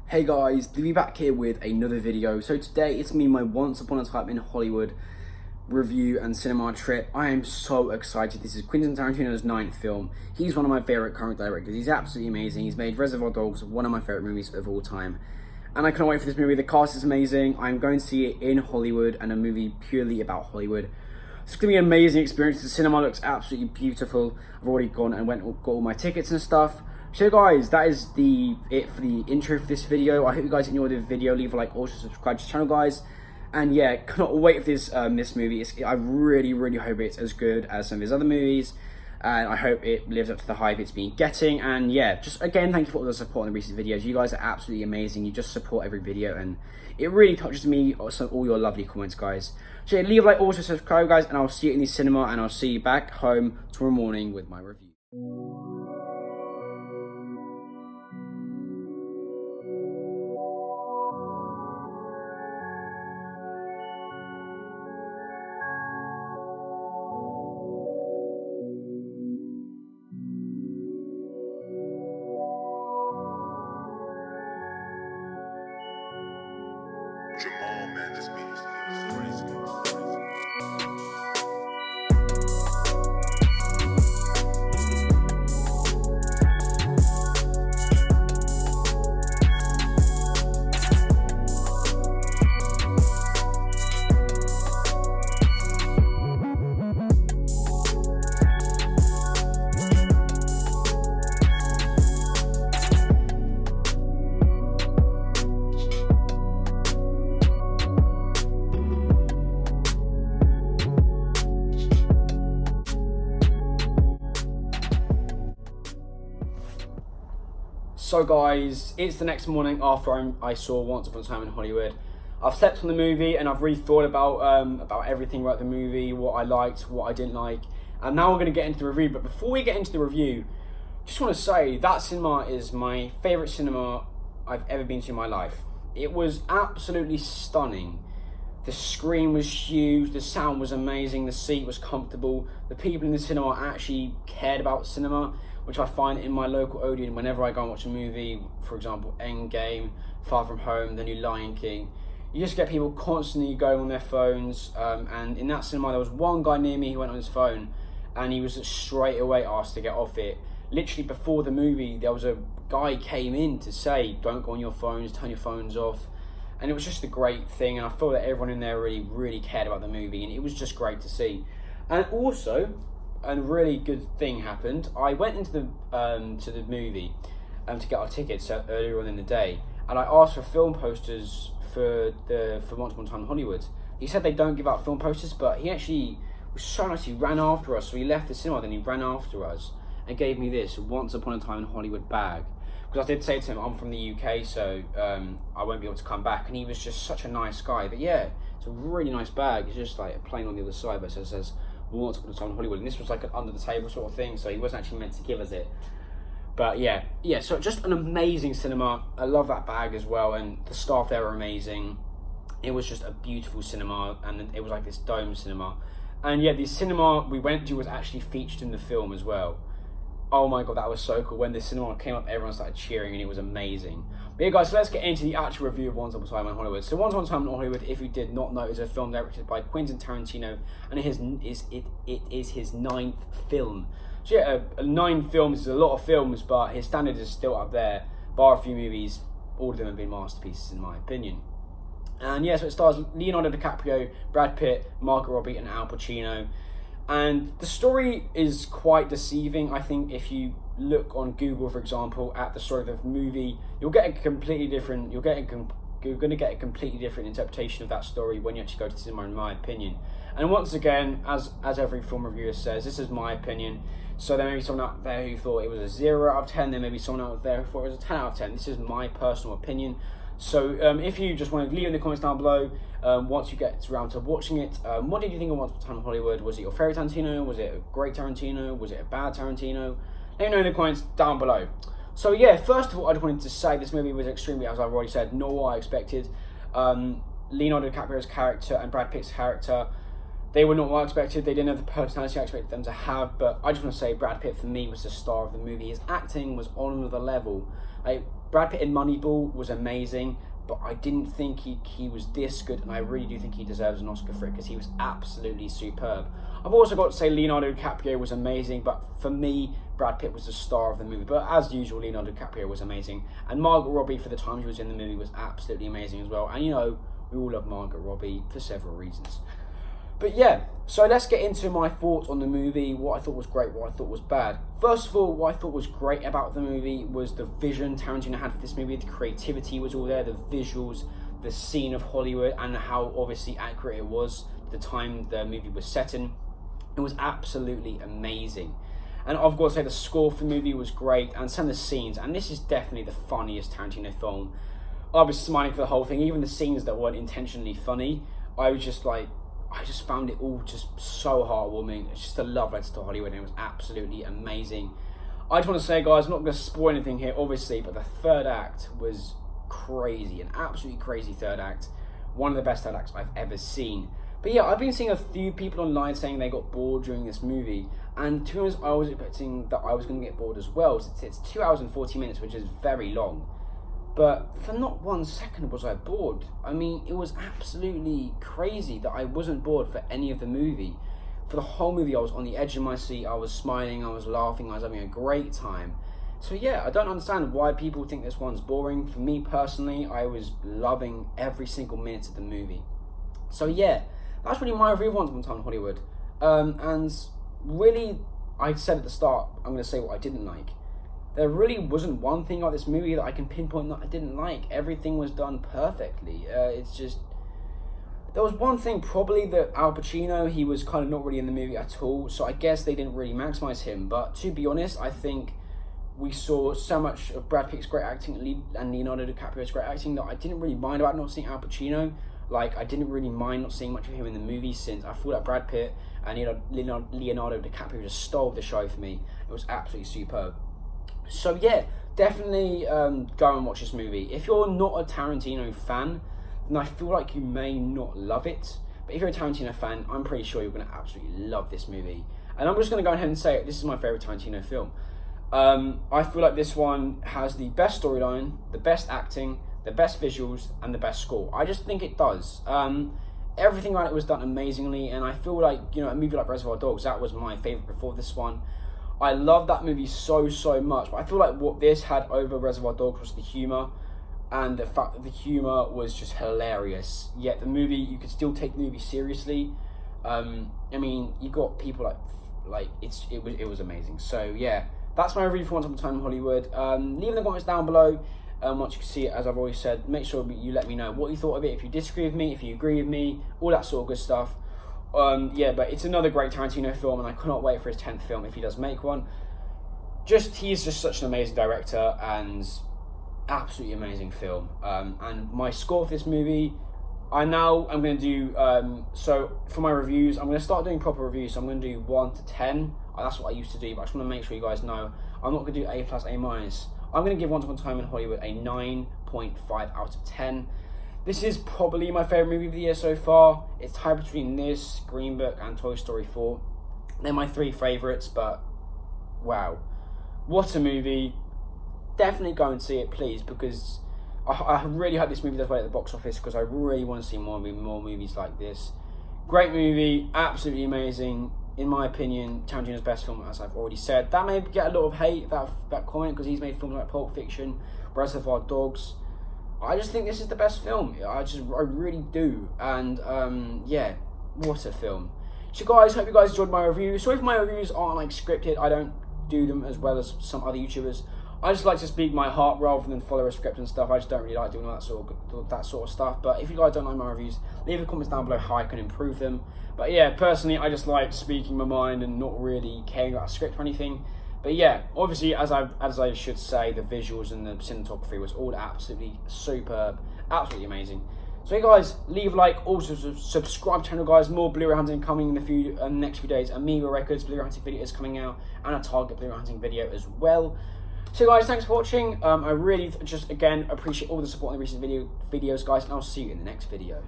Hey guys, be back here with another video. So today it's me, my Once Upon a Time in Hollywood review and cinema trip. I am so excited. This is Quentin Tarantino's 9th film. He's one of my favorite current directors. He's absolutely amazing. He's made Reservoir Dogs, one of my favorite movies of all time. And I cannot wait for this movie. The cast is amazing. I'm going to see it in Hollywood, and a movie purely about Hollywood. It's going to be an amazing experience. The cinema looks absolutely beautiful. I've already gone and got all my tickets and stuff. So guys, that is it for the intro for this video. I hope you guys enjoyed the video. Leave a like, also subscribe to the channel, guys. And yeah, cannot wait for this movie. I really hope it's as good as some of his other movies. And I hope it lives up to the hype it's been getting. And yeah, just again, thank you for all the support in the recent videos. You guys are absolutely amazing. You just support every video, and it really touches me. Also, all your lovely comments, guys. So yeah, leave a like, also subscribe, guys, and I'll see you in the cinema, and I'll see you back home tomorrow morning with my review. Jamal, man, this beat is crazy. So guys, it's the next morning after I saw Once Upon a Time in Hollywood. I've slept on the movie and I've really thought about everything about the movie, what I liked, what I didn't like, and now we're going to get into the review. But before we get into the review, just want to say that cinema is my favourite cinema I've ever been to in my life. It was absolutely stunning. The screen was huge, the sound was amazing, the seat was comfortable, the people in the cinema actually cared about cinema, which I find in my local Odeon whenever I go and watch a movie, for example, Endgame, Far From Home, The New Lion King. You just get people constantly going on their phones, and in that cinema there was one guy near me who went on his phone, and he was straight away asked to get off it. Literally before the movie, there was a guy came in to say, don't go on your phones, turn your phones off. And it was just a great thing, and I feel that everyone in there really cared about the movie, and it was just great to see. And also, a really good thing happened. I went into the to the movie to get our tickets earlier on in the day, and I asked for film posters for Once Upon a Time in Hollywood. He said they don't give out film posters, but he actually was so nice. He ran after us, so he left the cinema, then he ran after us and gave me this Once Upon a Time in Hollywood bag. Because I did say to him, I'm from the UK, so I won't be able to come back. And he was just such a nice guy. But yeah, it's a really nice bag. It's just like a plain on the other side, but it says Once Upon a Time in Hollywood. And this was like an under the table sort of thing, so he wasn't actually meant to give us it. But yeah, so just an amazing cinema. I love that bag as well, and the staff there were amazing. It was just a beautiful cinema, and it was like this dome cinema. And yeah, the cinema we went to was actually featured in the film as well. Oh my god, that was so cool. When the cinema came up, everyone started cheering, and it was amazing. But yeah, guys, so let's get into the actual review of Once Upon a Time in Hollywood. So Once Upon a Time in Hollywood, if you did not know, is a film directed by Quentin Tarantino, and it is his 9th film. So yeah, 9 films is a lot of films, but his standard is still up there. Bar a few movies, all of them have been masterpieces in my opinion. And yeah, so it stars Leonardo DiCaprio, Brad Pitt, Margot Robbie, and Al Pacino. And the story is quite deceiving. I think if you look on Google, for example, at the story of the movie, you'll get a completely different. You're going to get a completely different interpretation of that story when you actually go to cinema, in my opinion. And once again, as every film reviewer says, this is my opinion. So there may be someone out there who thought it was a 0 out of 10. There may be someone out there who thought it was a 10 out of 10. This is my personal opinion. So if you just want to leave in the comments down below, once you get around to watching it, what did you think of Once Upon a Time in Hollywood? Was it your favourite Tarantino? Was it a great Tarantino? Was it a bad Tarantino? Let me know in the comments down below. So yeah, first of all, I just wanted to say this movie was extremely, as I've already said, not what I expected. Leonardo DiCaprio's character and Brad Pitt's character, they were not what I expected. They didn't have the personality I expected them to have, but I just want to say Brad Pitt, for me, was the star of the movie. His acting was on another level. Brad Pitt in Moneyball was amazing, but I didn't think he was this good, and I really do think he deserves an Oscar for it because he was absolutely superb. I've also got to say Leonardo DiCaprio was amazing, but for me, Brad Pitt was the star of the movie. But as usual, Leonardo DiCaprio was amazing, and Margot Robbie, for the time she was in the movie, was absolutely amazing as well. And you know, we all love Margot Robbie for several reasons. But yeah, so let's get into my thoughts on the movie, what I thought was great, what I thought was bad. First of all, what I thought was great about the movie was the vision Tarantino had for this movie. The creativity was all there, the visuals, the scene of Hollywood, and how obviously accurate it was the time the movie was set in. It was absolutely amazing. And I've got to say the score for the movie was great, and some of the scenes, and this is definitely the funniest Tarantino film. I was smiling for the whole thing, even the scenes that weren't intentionally funny. I just found it all just so heartwarming. It's just a love letter to Hollywood, and it was absolutely amazing. I just want to say, guys, I'm not going to spoil anything here, obviously, but the third act was crazy, an absolutely crazy third act. One of the best third acts I've ever seen. But yeah, I've been seeing a few people online saying they got bored during this movie, and to be honest, I was expecting that I was going to get bored as well. It's 2 hours and 40 minutes, which is very long. But for not 1 second was I bored. I mean, it was absolutely crazy that I wasn't bored for any of the movie. For the whole movie, I was on the edge of my seat, I was smiling, I was laughing, I was having a great time. So yeah, I don't understand why people think this one's boring. For me personally, I was loving every single minute of the movie. So yeah, that's really my review of Once Upon a Time in Hollywood. And really, I said at the start, I'm going to say what I didn't like. There really wasn't one thing about this movie that I can pinpoint that I didn't like. Everything was done perfectly. It's just... There was one thing, probably, that Al Pacino, he was kind of not really in the movie at all, so I guess they didn't really maximise him. But to be honest, I think we saw so much of Brad Pitt's great acting and Leonardo DiCaprio's great acting that I didn't really mind about not seeing Al Pacino. Like, I didn't really mind not seeing much of him in the movie, since I feel like Brad Pitt and Leonardo DiCaprio just stole the show for me. It was absolutely superb. So yeah, definitely go and watch this movie. If you're not a Tarantino fan, then I feel like you may not love it. But if you're a Tarantino fan, I'm pretty sure you're going to absolutely love this movie. And I'm just going to go ahead and say it, this is my favourite Tarantino film. I feel like this one has the best storyline, the best acting, the best visuals, and the best score. I just think it does. Everything about it was done amazingly, and I feel like, you know, a movie like Reservoir Dogs, that was my favourite before this one. I love that movie so much, but I feel like what this had over Reservoir Dogs was the humour, and the fact that the humour was just hilarious. Yet the movie, you could still take the movie seriously. I mean, you got people like it was amazing. So yeah, that's my review for Once Upon a Time in Hollywood. Leave in the comments down below once you can see it, as I've always said. Make sure you let me know what you thought of it, if you disagree with me, if you agree with me, all that sort of good stuff. Yeah, but it's another great Tarantino film, and I cannot wait for his 10th film if he does make one. He's just such an amazing director, and absolutely amazing film. And my score for this movie, I'm going to do, so for my reviews, I'm going to start doing proper reviews, so I'm going to do 1 to 10. That's what I used to do, but I just want to make sure you guys know, I'm not going to do A+, A-. I'm going to give Once Upon a Time in Hollywood a 9.5 out of 10. This is probably my favourite movie of the year so far. It's tied between this, Green Book, and Toy Story 4. They're my 3 favourites, but wow. What a movie. Definitely go and see it, please, because I really hope this movie does well at the box office, because I really want to see more movies like this. Great movie, absolutely amazing. In my opinion, Tarantino's best film, as I've already said. That may get a lot of hate, that comment, because he's made films like Pulp Fiction, Reservoir Dogs. I just think this is the best film. I really do. And yeah, what a film. So guys, hope you guys enjoyed my review. Sorry if my reviews aren't like scripted. I don't do them as well as some other YouTubers. I just like to speak my heart rather than follow a script and stuff. I just don't really like doing that sort of stuff. But if you guys don't like my reviews, leave the comments down below how I can improve them. But yeah, personally, I just like speaking my mind and not really caring about a script or anything. But yeah, obviously, as I should say, the visuals and the cinematography was all absolutely superb, absolutely amazing. So, hey guys, leave a like, also subscribe to the channel, guys. More Blu-ray hunting coming in the next few days. Amiga Records Blu-ray hunting video is coming out, and a Target Blu-ray hunting video as well. So, guys, thanks for watching. I really just again appreciate all the support in the recent videos, guys, and I'll see you in the next video.